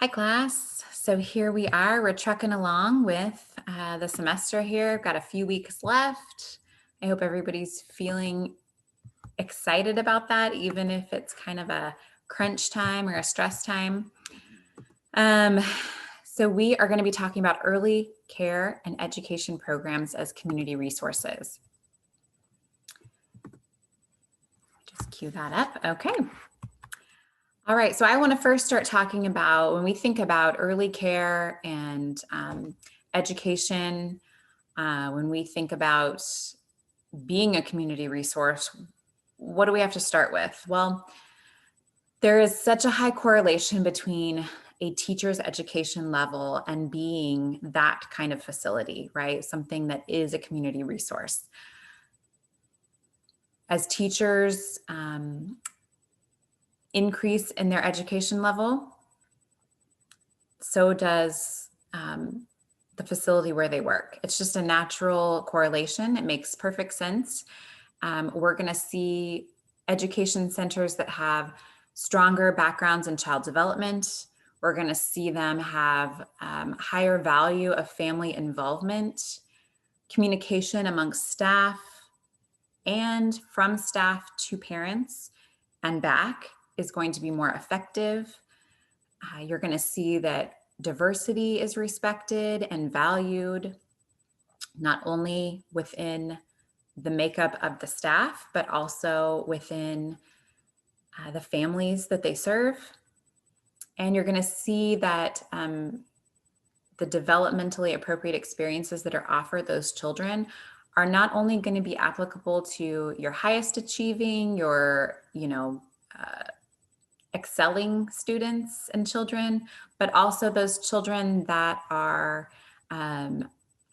Hi, class. So here we are. We're trucking along with the semester here. I've got a few weeks left. I hope everybody's feeling excited about that, even if it's kind of a crunch time or a stress time. Um, so we are going to be talking about early care and education programs as community resources. Just cue that up. Okay. All right, so I want to first start talking about when we think about early care and education, when we think about being a community resource, what do we have to start with? Well, there is such a high correlation between a teacher's education level and being that kind of facility, right? Something that is a community resource. As teachers increase in their education level, so does the facility where they work. It's just a natural correlation. It makes perfect sense. We're going to see education centers that have stronger backgrounds in child development. We're going to see them have higher value of family involvement, communication amongst staff, and from staff to parents and back is going to be more effective. You're going to see that diversity is respected and valued, not only within the makeup of the staff, but also within the families that they serve. And you're going to see that the developmentally appropriate experiences that are offered those children are not only going to be applicable to your highest achieving, your, excelling students and children, but also those children that are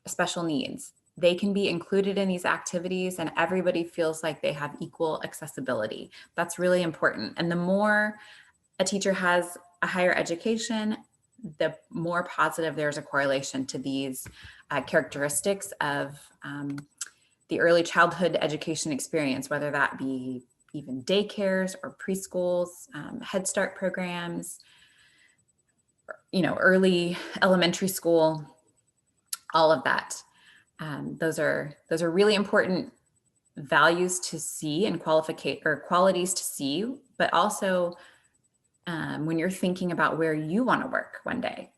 special needs. They can be included in these activities and everybody feels like they have equal accessibility. That's really important. And the more a teacher has a higher education, the more positive there's a correlation to these characteristics of the early childhood education experience, whether that be even daycares or preschools, Head Start programs, early elementary school, all of that. Those are really important values to see and qualities to see, but also when you're thinking about where you want to work one day,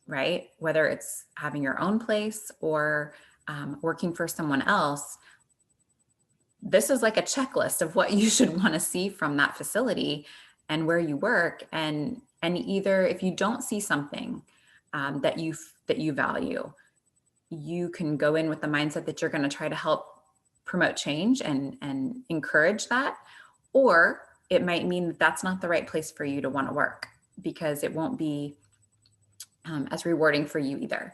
right? Whether it's having your own place or working for someone else, this is like a checklist of what you should want to see from that facility and where you work. And either if you don't see something that you value, you can go in with the mindset that you're going to try to help promote change and encourage that, or it might mean that that's not the right place for you to want to work because it won't be as rewarding for you either.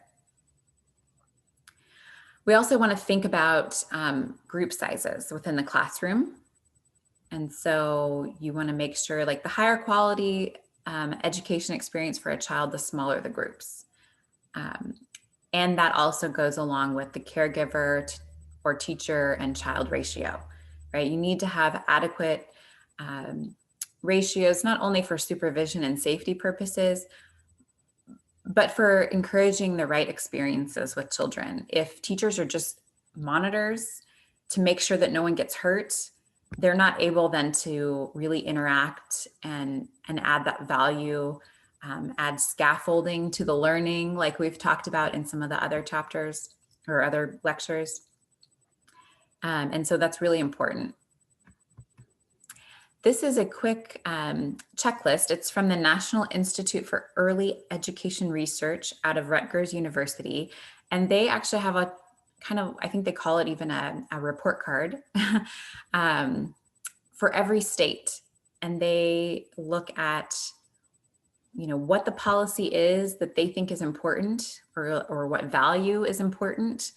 We also want to think about group sizes within the classroom. And so you want to make sure, like, the higher quality education experience for a child, the smaller the groups. And that also goes along with the caregiver or teacher and child ratio, right? You need to have adequate ratios, not only for supervision and safety purposes, but for encouraging the right experiences with children. If teachers are just monitors to make sure that no one gets hurt, they're not able then to really interact and add that value, add scaffolding to the learning, like we've talked about in some of the other chapters or other lectures. And so that's really important. This is a quick checklist. It's from the National Institute for Early Education Research out of Rutgers University. And they actually have a kind of, I think they call it even a report card for every state. And they look at, what the policy is that they think is important or what value is important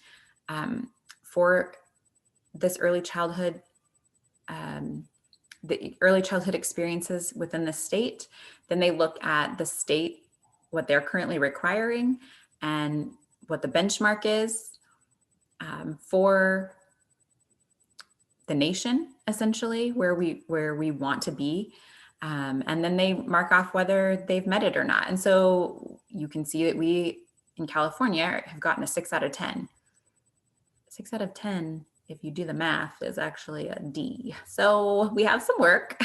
for this early childhood the early childhood experiences within the state. Then they look at the state, what they're currently requiring and what the benchmark is for the nation, essentially, where we want to be. And then they mark off whether they've met it or not. And so you can see that we in California have gotten a 6 out of 10. 6 out of 10, if you do the math, is actually a D. So we have some work.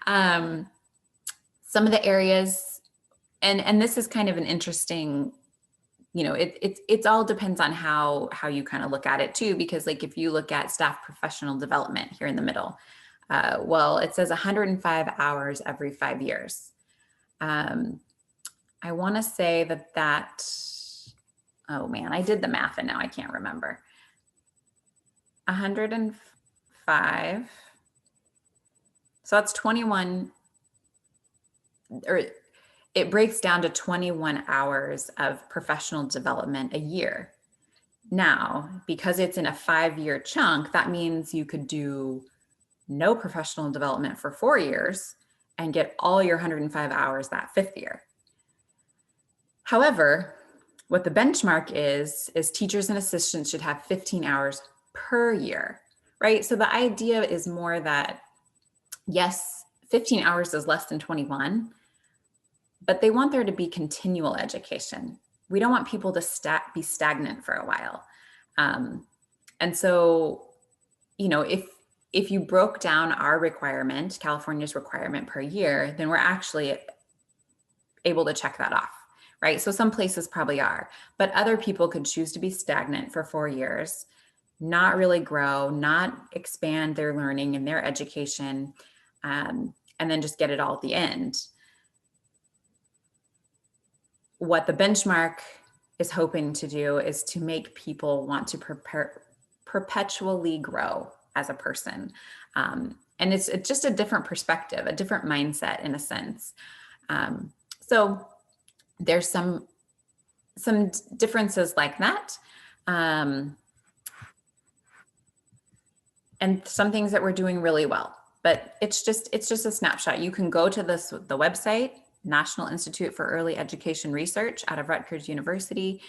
Some of the areas, and this is kind of an interesting, it all depends on how you kind of look at it too, because like if you look at staff professional development here in the middle, well, it says 105 hours every 5 years. I want to say that, oh man, I did the math and now I can't remember. 105. So that's 21, or it breaks down to 21 hours of professional development a year. Now, because it's in a 5-year chunk, that means you could do no professional development for 4 years and get all your 105 hours that 5th year. However, what the benchmark is teachers and assistants should have 15 hours per year, right? So the idea is more that, yes, 15 hours is less than 21, but they want there to be continual education. We don't want people to be stagnant for a while. And so, if you broke down our requirement, California's requirement per year, then we're actually able to check that off, right? So some places probably are, but other people could choose to be stagnant for 4 years, not really grow, not expand their learning and their education, and then just get it all at the end. What the benchmark is hoping to do is to make people want to perpetually grow as a person. And it's just a different perspective, a different mindset in a sense. So there's some differences like that. And some things that we're doing really well, but it's just a snapshot. You can go to the website, National Institute for Early Education Research out of Rutgers University.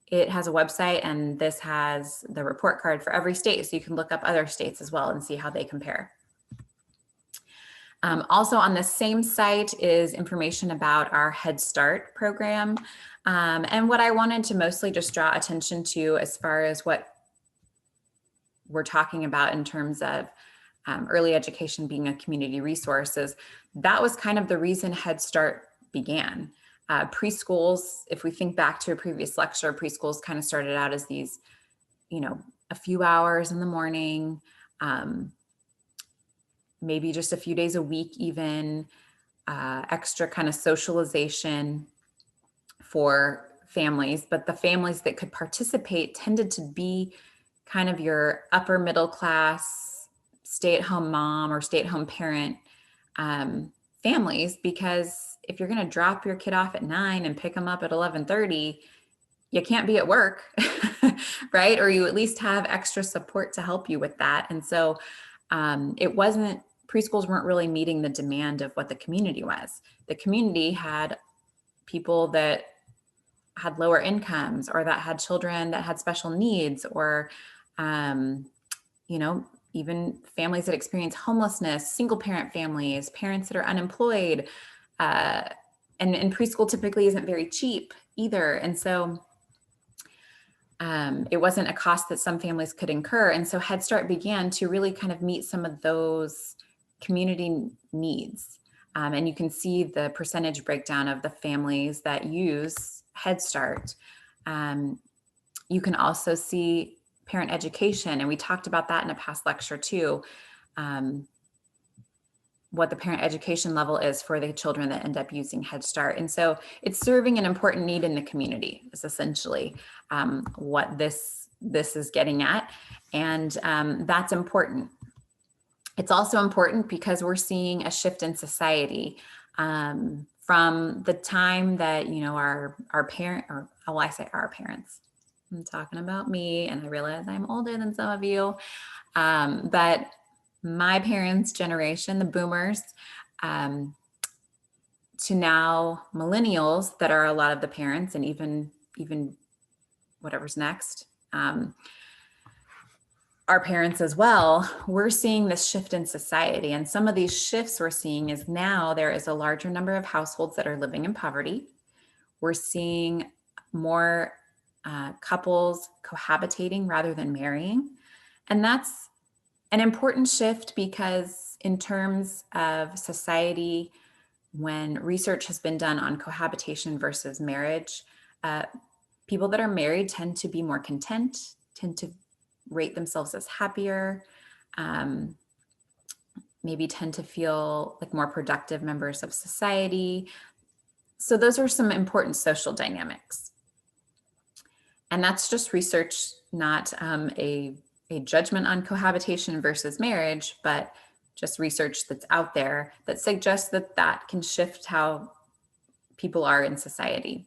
It has a website, and this has the report card for every state. So you can look up other states as well and see how they compare. Also on the same site is information about our Head Start program. And what I wanted to mostly just draw attention to as far as what we're talking about in terms of early education being a community resource is that was kind of the reason Head Start began. Preschools, if we think back to a previous lecture, preschools kind of started out as these, a few hours in the morning, maybe just a few days a week, even extra kind of socialization for families. But the families that could participate tended to be kind of your upper middle class, stay-at-home mom or stay-at-home parent families, because if you're going to drop your kid off at 9 and pick them up at 11:30, you can't be at work, right? Or you at least have extra support to help you with that. And so preschools weren't really meeting the demand of what the community was. The community had people that had lower incomes, or that had children that had special needs, or, even families that experience homelessness, single parent families, parents that are unemployed. And preschool typically isn't very cheap either. And so it wasn't a cost that some families could incur. And so Head Start began to really kind of meet some of those community needs. And you can see the percentage breakdown of the families that use Head Start. You can also see parent education, and we talked about that in a past lecture too, what the parent education level is for the children that end up using Head Start. And so it's serving an important need in the community is essentially what this is getting at. And that's important. It's also important because we're seeing a shift in society from the time that, our parent, or I say our parents, I'm talking about me, and I realize I'm older than some of you, but my parents' generation, the boomers, to now millennials that are a lot of the parents, and even whatever's next. our parents as well, we're seeing this shift in society. And some of these shifts we're seeing is now there is a larger number of households that are living in poverty. We're seeing more couples cohabitating rather than marrying. And that's an important shift because, in terms of society, when research has been done on cohabitation versus marriage, uh, people that are married tend to be more content, tend to rate themselves as happier, um, maybe tend to feel like more productive members of society. So those are some important social dynamics. And that's just research, not a judgment on cohabitation versus marriage, but just research that's out there that suggests that that can shift how people are in society.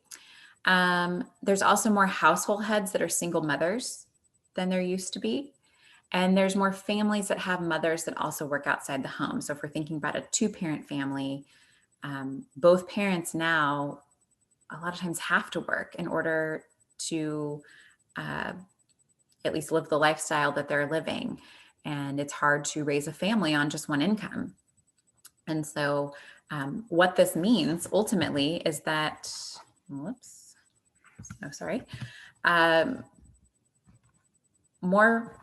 There's also more household heads that are single mothers than there used to be. And there's more families that have mothers that also work outside the home. So if we're thinking about a two-parent family, both parents now a lot of times have to work in order to at least live the lifestyle that they're living. And it's hard to raise a family on just one income. And so what this means ultimately is that, whoops, no, sorry, more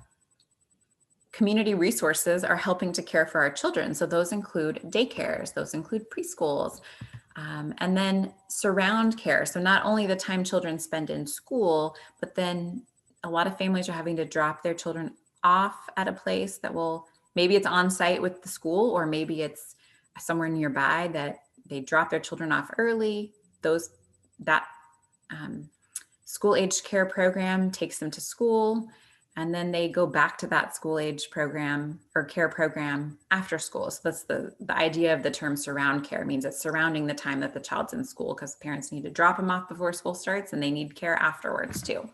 community resources are helping to care for our children. So those include daycares, those include preschools, and then surround care. So not only the time children spend in school, but then a lot of families are having to drop their children off at a place that will, maybe it's on site with the school, or maybe it's somewhere nearby that they drop their children off early. That school age care program takes them to school, and then they go back to that school age program or care program after school. So that's the idea of the term surround care. It means it's surrounding the time that the child's in school, because parents need to drop them off before school starts and they need care afterwards too.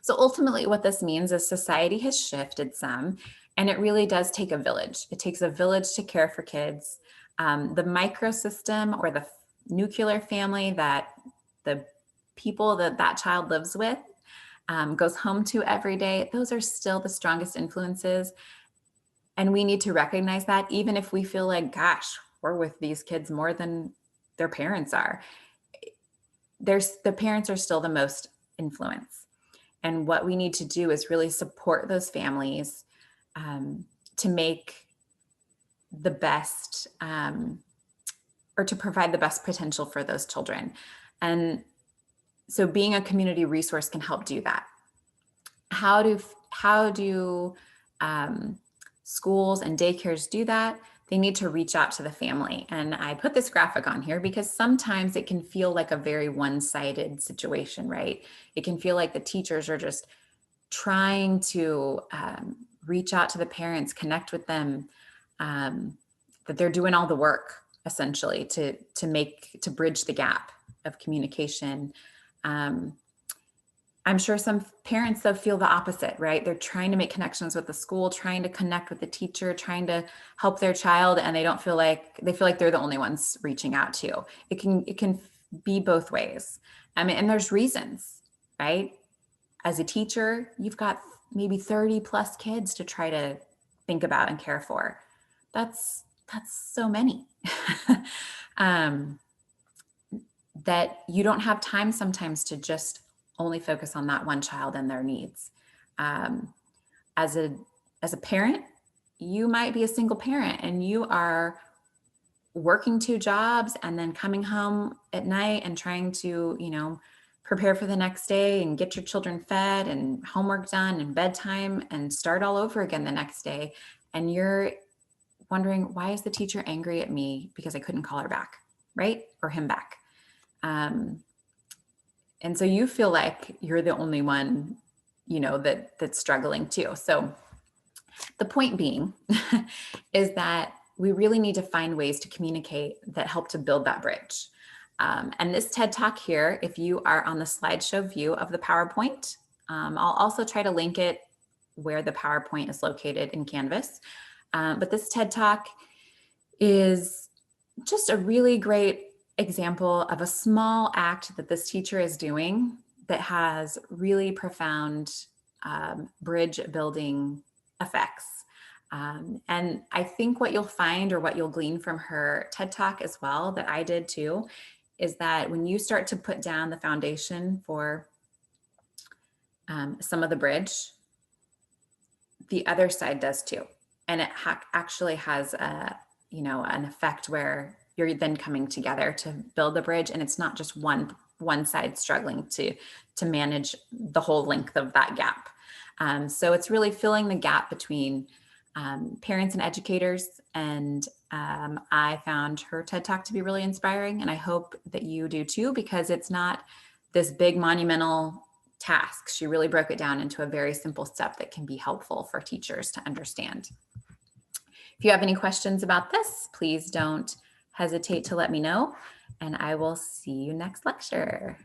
So ultimately what this means is society has shifted some, and it really does take a village. It takes a village to care for kids. The microsystem or the nuclear family that the people that child lives with, goes home to every day, those are still the strongest influences. And we need to recognize that, even if we feel like, gosh, we're with these kids more than their parents are. The parents are still the most influence. And what we need to do is really support those families to make the best, or to provide the best potential for those children. And so being a community resource can help do that. How do schools and daycares do that? They need to reach out to the family. And I put this graphic on here because sometimes it can feel like a very one-sided situation, right? It can feel like the teachers are just trying to reach out to the parents, connect with them, that they're doing all the work essentially to bridge the gap of communication. I'm sure some parents though feel the opposite, right? They're trying to make connections with the school, trying to connect with the teacher, trying to help their child, and they feel like they're the only ones reaching out to. It can be both ways. And there's reasons, right? As a teacher, you've got maybe 30 plus kids to try to think about and care for. That's so many. That you don't have time sometimes to just only focus on that one child and their needs. As a parent, you might be a single parent and you are working 2 jobs and then coming home at night and trying to, prepare for the next day and get your children fed and homework done and bedtime and start all over again the next day. And you're wondering, why is the teacher angry at me because I couldn't call her back, right? Or him back. And so you feel like you're the only one, that's struggling too. So the point being is that we really need to find ways to communicate that help to build that bridge. And this TED Talk here, if you are on the slideshow view of the PowerPoint, I'll also try to link it where the PowerPoint is located in Canvas. But this TED Talk is just a really great example of a small act that this teacher is doing that has really profound bridge building effects. And I think what you'll find, or what you'll glean from her TED Talk as well, that I did too, is that when you start to put down the foundation for some of the bridge, the other side does too. And it actually has an effect where you're then coming together to build the bridge, and it's not just one side struggling to manage the whole length of that gap. So it's really filling the gap between parents and educators. And I found her TED Talk to be really inspiring, and I hope that you do too, because it's not this big monumental task. She really broke it down into a very simple step that can be helpful for teachers to understand. If you have any questions about this, please don't hesitate to let me know, and I will see you next lecture.